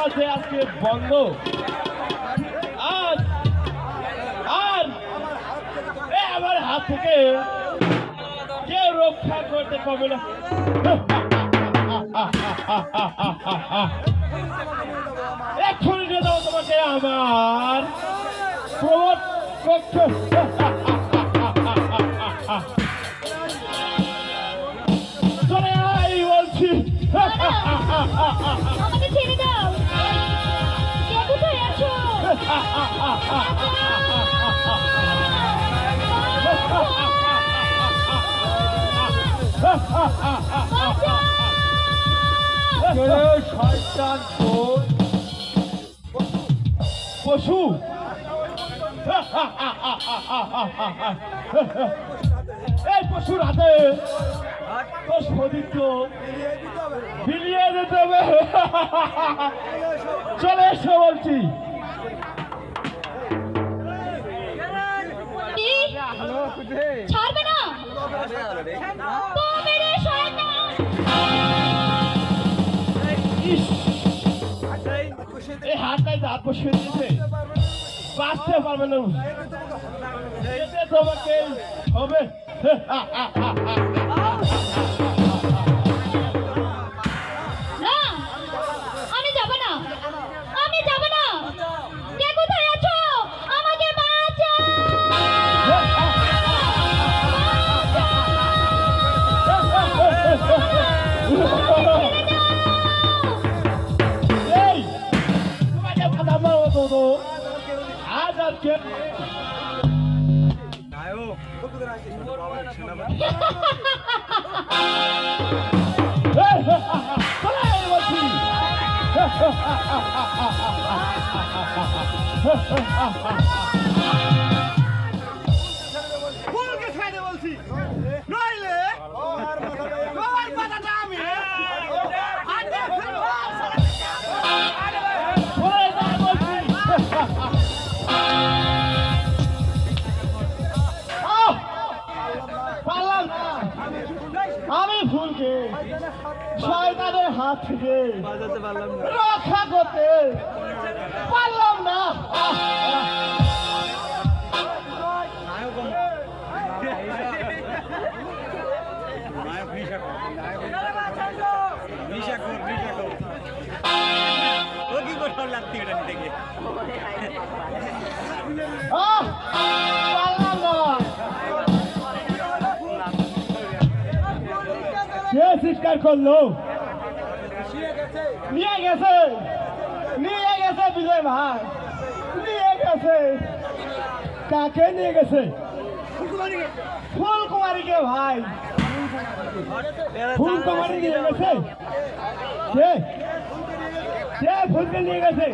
আছে আজকে বন্ধ। আজ আর আমার হাত থেকে কেউ রক্ষা করতে পারবে না। এক্ষুনি নিয়ে দাও তোমাকে আমার প্রমোদ কক্ষ। চলে আই বলছি। আমাকে ছেড়ে দাও। কে কোথায় আছো? শয়তান পশু এই পশুর হাতে তোর সতীর্থ বিলিয়ে দিতে হবে। চলে এসো বলছি। ছাড়বে না তো মেরে শয়তান। এই হাতটাই হাত বসিয়ে দিয়েছে, বাঁচতে পারবে না। এতে তোমাকে হবে। না আমি যাব না, আমি যাব না। কে কোথায় আছো? আমাকে বাঁচাও। এই তোমাকে বাধা মারবো তো আজ আর কে বলছি। ফুলকে ছাড়ে বলছি, নইলে তোমার কথাটা আমি হাতে ফেলবো। আমি ফুলকে শয়তানের হাত থেকে রক্ষা করতে পারলাম না। পারলাম না। কে চিৎকার করলো? নিয়ে গেছে, নিয়ে গেছে বিজয় ভাই, নিয়ে গেছে। কাকে নিয়ে গেছে? ফুলকুমারীকে ভাই, ফুলকুমারী নিয়ে গেছে। কে ফুলকে নিয়ে গেছে?